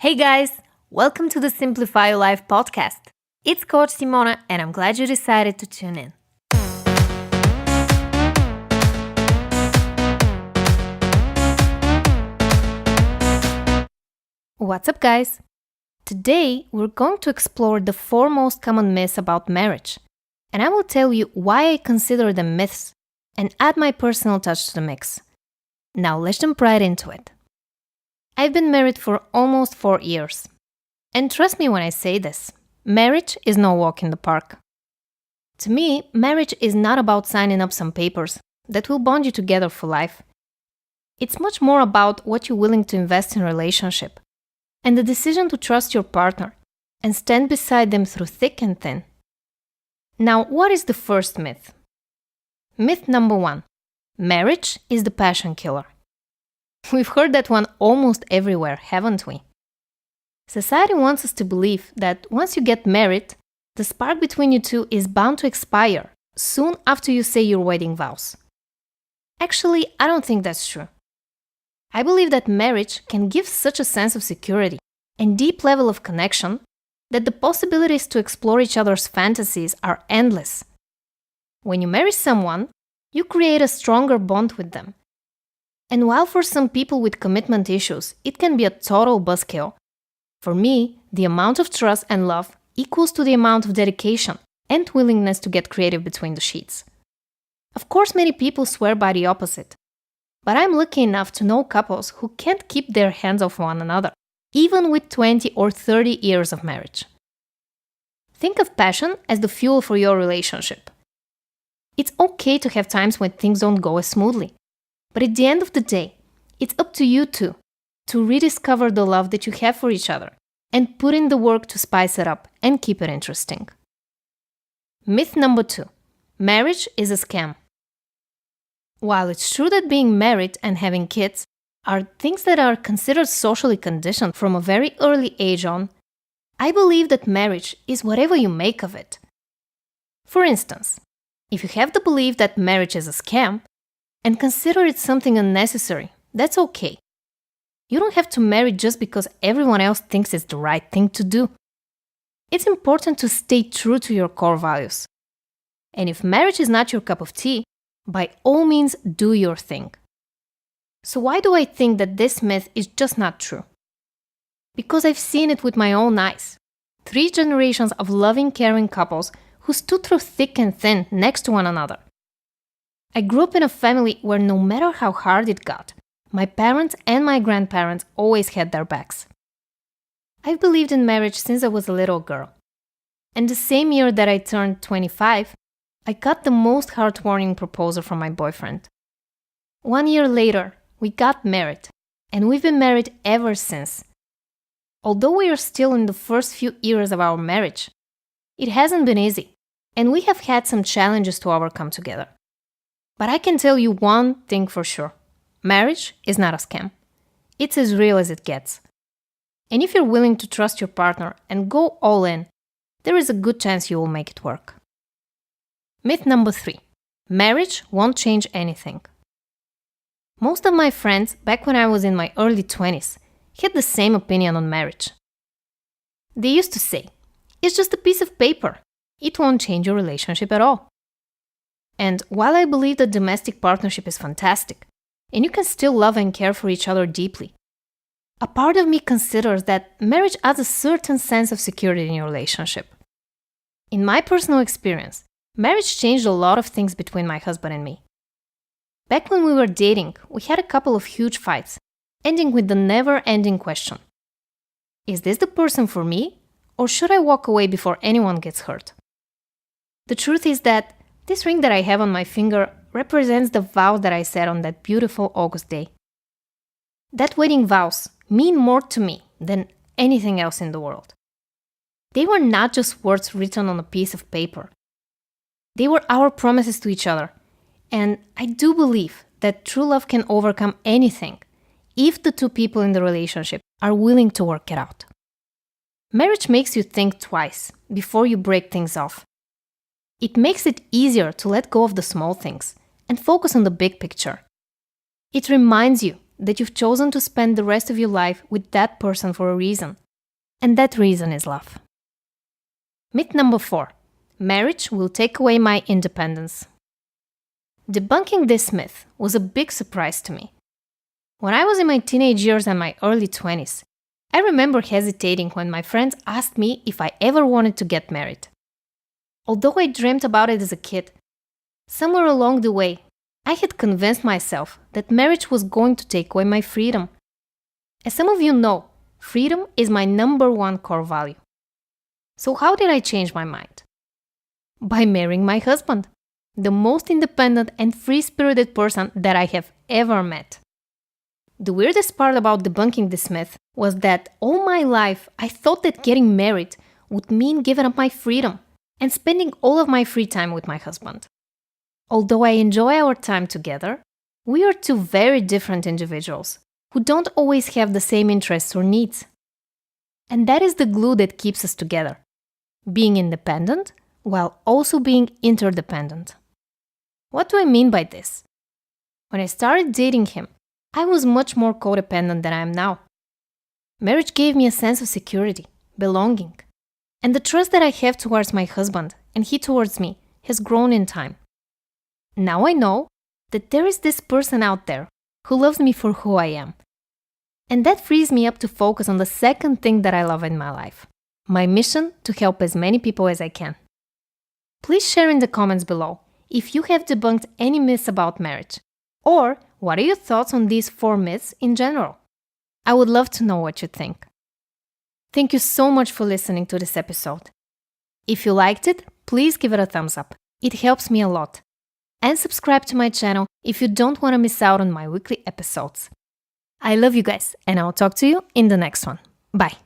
Hey guys, welcome to the Simplify Your Life podcast. It's Coach Simona and I'm glad you decided to tune in. What's up guys? Today we're going to explore the 4 most common myths about marriage, and I will tell you why I consider them myths and add my personal touch to the mix. Now let's jump right into it. I've been married for almost 4 years. And trust me when I say this, marriage is no walk in the park. To me, marriage is not about signing up some papers that will bond you together for life. It's much more about what you're willing to invest in a relationship and the decision to trust your partner and stand beside them through thick and thin. Now, what is the first myth? Myth number 1. Marriage is the passion killer. We've heard that one almost everywhere, haven't we? Society wants us to believe that once you get married, the spark between you two is bound to expire soon after you say your wedding vows. Actually, I don't think that's true. I believe that marriage can give such a sense of security and deep level of connection that the possibilities to explore each other's fantasies are endless. When you marry someone, you create a stronger bond with them. And while for some people with commitment issues, it can be a total buzzkill, for me, the amount of trust and love equals to the amount of dedication and willingness to get creative between the sheets. Of course, many people swear by the opposite, but I'm lucky enough to know couples who can't keep their hands off one another, even with 20 or 30 years of marriage. Think of passion as the fuel for your relationship. It's okay to have times when things don't go as smoothly. But at the end of the day, it's up to you two to rediscover the love that you have for each other and put in the work to spice it up and keep it interesting. Myth number 2. Marriage is a scam. While it's true that being married and having kids are things that are considered socially conditioned from a very early age on, I believe that marriage is whatever you make of it. For instance, if you have the belief that marriage is a scam, and consider it something unnecessary, that's okay. You don't have to marry just because everyone else thinks it's the right thing to do. It's important to stay true to your core values. And if marriage is not your cup of tea, by all means do your thing. So why do I think that this myth is just not true? Because I've seen it with my own eyes. 3 generations of loving, caring couples who stood through thick and thin next to one another. I grew up in a family where no matter how hard it got, my parents and my grandparents always had their backs. I've believed in marriage since I was a little girl. And the same year that I turned 25, I got the most heartwarming proposal from my boyfriend. 1 year later, we got married, and we've been married ever since. Although we are still in the first few years of our marriage, it hasn't been easy, and we have had some challenges to overcome together. But I can tell you one thing for sure. Marriage is not a scam. It's as real as it gets. And if you're willing to trust your partner and go all in, there is a good chance you will make it work. Myth number 3. Marriage won't change anything. Most of my friends, back when I was in my early 20s, had the same opinion on marriage. They used to say, it's just a piece of paper. It won't change your relationship at all. And while I believe that domestic partnership is fantastic, and you can still love and care for each other deeply, a part of me considers that marriage adds a certain sense of security in your relationship. In my personal experience, marriage changed a lot of things between my husband and me. Back when we were dating, we had a couple of huge fights, ending with the never-ending question. Is this the person for me, or should I walk away before anyone gets hurt? The truth is that this ring that I have on my finger represents the vows that I said on that beautiful August day. That wedding vows mean more to me than anything else in the world. They were not just words written on a piece of paper. They were our promises to each other. And I do believe that true love can overcome anything if the 2 people in the relationship are willing to work it out. Marriage makes you think twice before you break things off. It makes it easier to let go of the small things and focus on the big picture. It reminds you that you've chosen to spend the rest of your life with that person for a reason. And that reason is love. Myth number 4. Marriage will take away my independence. Debunking this myth was a big surprise to me. When I was in my teenage years and my early 20s, I remember hesitating when my friends asked me if I ever wanted to get married. Although I dreamt about it as a kid, somewhere along the way, I had convinced myself that marriage was going to take away my freedom. As some of you know, freedom is my number one core value. So how did I change my mind? By marrying my husband, the most independent and free-spirited person that I have ever met. The weirdest part about debunking this myth was that all my life I thought that getting married would mean giving up my freedom and spending all of my free time with my husband. Although I enjoy our time together, we are two very different individuals who don't always have the same interests or needs. And that is the glue that keeps us together, being independent while also being interdependent. What do I mean by this? When I started dating him, I was much more codependent than I am now. Marriage gave me a sense of security, belonging, and the trust that I have towards my husband and he towards me has grown in time. Now I know that there is this person out there who loves me for who I am. And that frees me up to focus on the second thing that I love in my life, my mission to help as many people as I can. Please share in the comments below if you have debunked any myths about marriage, or what are your thoughts on these 4 myths in general? I would love to know what you think. Thank you so much for listening to this episode. If you liked it, please give it a thumbs up. It helps me a lot. And subscribe to my channel if you don't want to miss out on my weekly episodes. I love you guys, and I'll talk to you in the next one. Bye.